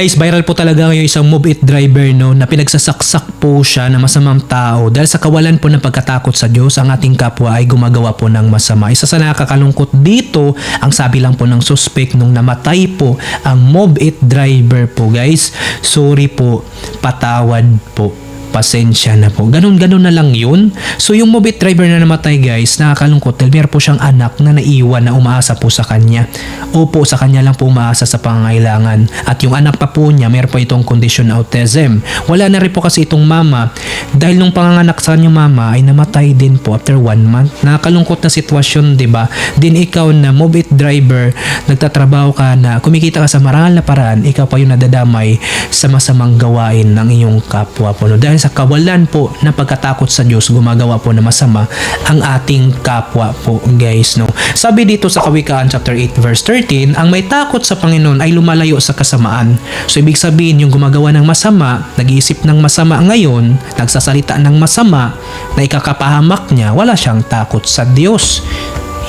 Guys, viral po talaga ngayon isang Move It driver no, na pinagsasaksak po siya na masamang tao dahil sa kawalan po ng pagkatakot sa Diyos, ang ating kapwa ay gumagawa po ng masama. Isa sa nakakalungkot dito, ang sabi lang po ng suspect nung namatay po ang Move It driver po guys. Sorry po, patawad po. Pasensya na po. Ganun na lang yun. So yung Move It driver na namatay guys, nakakalungkot dahil meron po siyang anak na naiwan na umaasa po sa kanya. Opo, sa kanya lang po umaasa sa pangangailangan. At yung anak pa po niya, meron po itong condition autism. Wala na rin po kasi itong mama dahil nung panganganak sa kanyang mama ay namatay din po after 1 month. Nakakalungkot na sitwasyon, diba? Din ikaw na Move It driver, nagtatrabaho ka na kumikita ka sa marangal na paraan, ikaw pa yung nadadamay sa masamang gawain ng iyong kapwa po. No? Dahil sa kawalan po na pagkatakot sa Diyos, gumagawa po na masama ang ating kapwa po guys. No? Sabi dito sa Kawikaan chapter 8 verse 13, ang may takot sa Panginoon ay lumalayo sa kasamaan. So ibig sabihin yung gumagawa ng masama, nag-iisip ng masama ngayon, nagsasalita ng masama na ikakapahamak niya, wala siyang takot sa Diyos.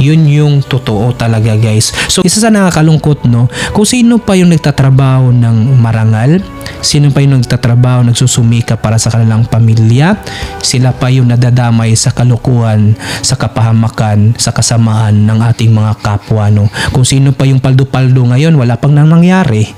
Yun yung totoo talaga guys. So isa sa nakakalungkot no, kung sino pa yung nagtatrabaho ng marangal, sino pa yung nagtatrabaho, nagsusumika para sa kanilang pamilya, sila pa yung nadadamay sa kalukuhan, sa kapahamakan, sa kasamaan ng ating mga kapwa no. Kung sino pa yung paldo-paldo ngayon, wala pang nangyari.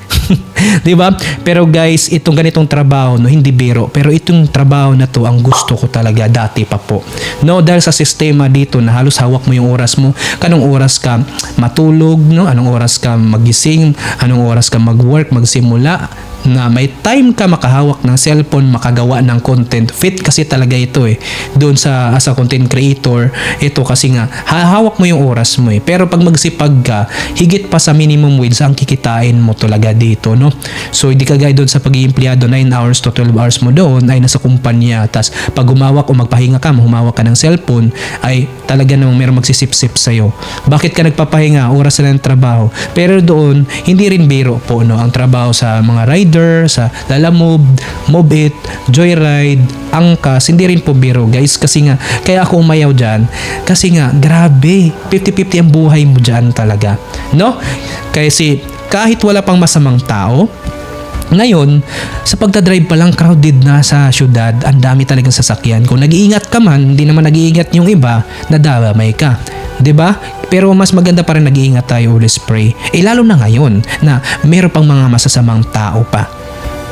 'Di ba? Pero guys, itong ganitong trabaho no, hindi biro, pero itong trabaho na to ang gusto ko talaga dati pa po. No, dahil sa sistema dito na halos hawak mo yung oras mo, kanong oras ka matulog, no? Anong oras ka magising, anong oras ka mag-work, magsimula, na may time ka makahawak ng cellphone, makagawa ng content. Fit kasi talaga ito eh. Doon sa as a content creator, ito kasi nga hawak mo yung oras mo eh. Pero pag magsipag ka, higit pa sa minimum wage ang kikitain mo talaga dito, no? So hindi ka gaya doon sa pag-iempleyado 9 hours to 12 hours mo doon ay nasa kumpanya. Tas pag humawak o magpahinga ka, humawak ka ng cellphone, ay talaga namang meron magsisip-sip sa'yo. Bakit ka nagpapahinga? Oras na ng trabaho. Pero doon, hindi rin biro po no, ang trabaho sa mga rider, sa Lalamove, Move It, Joyride, Angkas, hindi rin po biro guys, kasi nga kaya ako umayaw dyan kasi nga grabe 50-50 ang buhay mo dyan talaga, no? Kasi kahit wala pang masamang tao ngayon, sa pagdadrive pa lang crowded na sa syudad, ang dami talagang sasakyan. Kung nag-iingat ka man, hindi naman nag-iingat yung iba, nadamay ka. 'Di ba? Pero mas maganda pa rin nag-iingat tayo, Holy Spray. Lalo na ngayon na meron pang mga masasamang tao pa.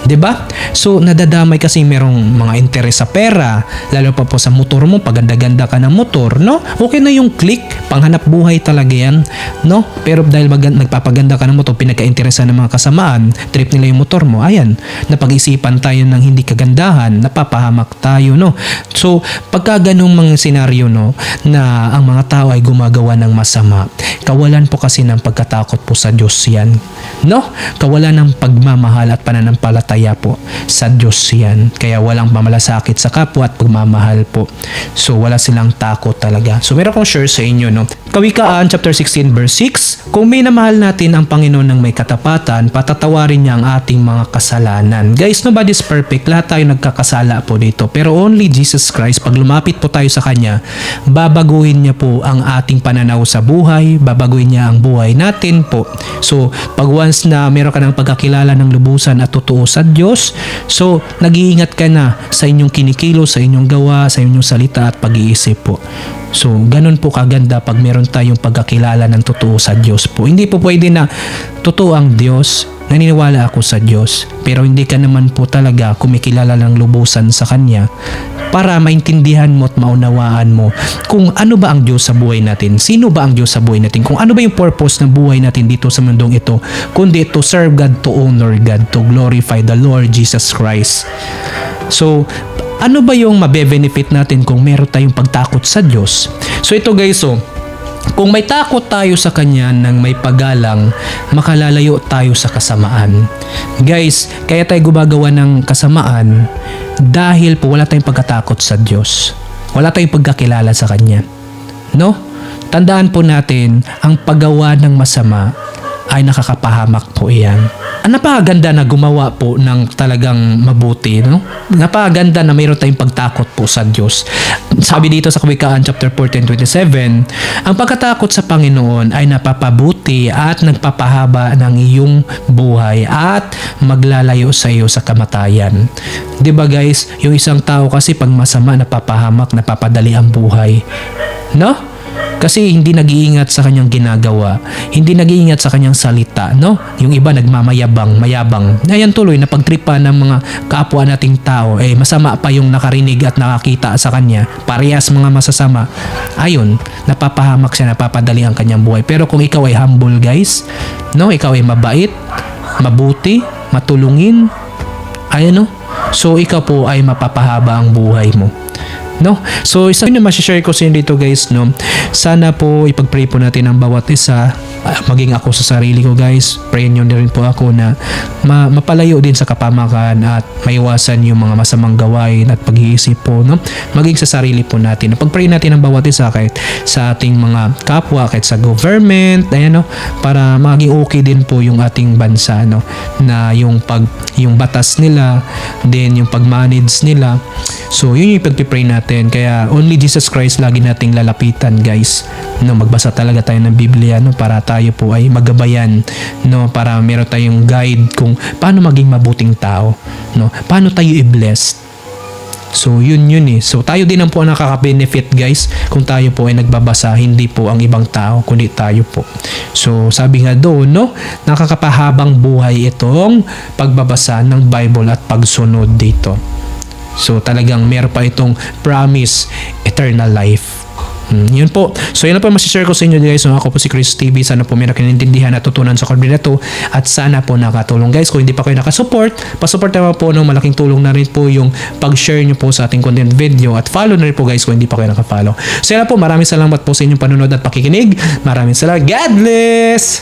'Di ba? So nadadamay kasi merong mga interes sa pera, lalo pa po sa motor mo, paganda-ganda ka ng motor, no? Okay na yung click, panghanap buhay talaga yan, no? Pero dahil nagpapaganda ka ng motor, pinagka-interesan ng mga kasamaan, trip nila yung motor mo, ayan, napag-isipan tayo ng hindi kagandahan, napapahamak tayo, no? So pagka ganung mga senaryo, no, na ang mga tao ay gumagawa ng masama, kawalan po kasi ng pagkatakot po sa Diyos yan, no? Kawalan ng pagmamahal at pananampalataya po sa Diyos yan. Kaya walang pamalasakit sa kapwa at pagmamahal po. So wala silang takot talaga. So meron kong share sa inyo, no? Kawikaan chapter 16 verse 6, kung minamahal natin ang Panginoon ng may katapatan, patatawarin niya ang ating mga kasalanan. Guys, nobody's perfect. Lahat tayo nagkakasala po dito. Pero only Jesus Christ, pag lumapit po tayo sa Kanya, babaguhin niya po ang ating pananaw sa buhay, babaguhin niya ang buhay natin po. So pag once na meron ka ng pagkakilala ng lubusan at totoo sa Diyos, so nag-iingat ka na sa inyong kinikilos, sa inyong gawa, sa inyong salita at pag-iisip po. So ganun po kaganda pag meron tayong pagkakilala ng totoo sa Diyos po. Hindi po pwede na totoo ang Diyos, naniniwala ako sa Diyos, pero hindi ka naman po talaga kumikilala ng lubusan sa Kanya para maintindihan mo at maunawaan mo kung ano ba ang Diyos sa buhay natin, sino ba ang Diyos sa buhay natin, kung ano ba yung purpose ng buhay natin dito sa mundong ito, kundi to serve God, to honor God, to glorify the Lord Jesus Christ. So ano ba yung mabe-benefit natin kung meron tayong pagtakot sa Diyos? So ito guys, kung may takot tayo sa Kanya ng may paggalang, makalalayo tayo sa kasamaan. Guys, kaya tayo gumagawa ng kasamaan dahil po wala tayong pagkatakot sa Diyos. Wala tayong pagkakilala sa Kanya. No? Tandaan po natin, ang paggawa ng masama ay nakakapahamak po iyan. napakaganda na gumawa po ng talagang mabuti, no? Napakaganda na mayroon tayong pagtakot po sa Diyos. Sabi dito sa Kawikaan chapter 14:27, ang pagkatakot sa Panginoon ay napapabuti at nagpapahaba ng iyong buhay at maglalayo sa iyo sa kamatayan. 'Di ba guys? Yung isang tao kasi pag masama napapahamak, napapadali ang buhay. No? Kasi hindi nag-iingat sa kanyang ginagawa, hindi nag-iingat sa kanyang salita, no? Yung iba nagmamayabang, mayabang. Ayan tuloy, napagtripa ng mga kapwa nating tao, masama pa yung nakarinig at nakakita sa kanya. Parehas mga masasama. Ayun, napapahamak siya, napapadali ang kanyang buhay. Pero kung ikaw ay humble guys, no? Ikaw ay mabait, mabuti, matulungin, ayun no? So ikaw po ay mapapahaba ang buhay mo. No? So isa na ma-share ko sa inyo dito guys, no? Sana po ipag-pray po natin ang bawat isa, maging ako sa sarili ko guys. Pray nyo na rin po ako na mapalayo din sa kapamakan at maiwasan yung mga masamang gawain at pag-iisip po, no? Maging sa sarili po natin. Pag-pray natin ang bawat isa kahit sa ating mga kapwa, kahit sa government, ayan no, para maging okay din po yung ating bansa, no? Na yung batas nila, then yung pag-manage nila. So yun yung pag-pray natin. Kaya only Jesus Christ lagi nating lalapitan guys, no? Magbasa talaga tayo ng Biblia, no? Para tayo po ay magabayan, no? Para meron tayong guide kung paano maging mabuting tao, no? Paano tayo i-blessed. So yun eh. So tayo din ang po ang nakaka-benefit guys kung tayo po ay nagbabasa, hindi po ang ibang tao kundi tayo po. So sabi nga doon, no, nakakapahabang buhay itong pagbabasa ng Bible at pagsunod dito. So talagang meron pa itong promise, eternal life. Yun po. So yun na po masishare ko sa inyo guys. So ako po si Chris TV. Sana po meron kinintindihan at tutunan sa content na to. At sana po nakatulong guys. Kung hindi pa kayo nakasupport, pasupport naman po ng malaking tulong na rin po yung pag-share nyo po sa ating content video. At follow na rin po guys kung hindi pa kayo nakafollow. So yun na po. Maraming salamat po sa inyong panonood at pakikinig. Maraming salamat. God bless!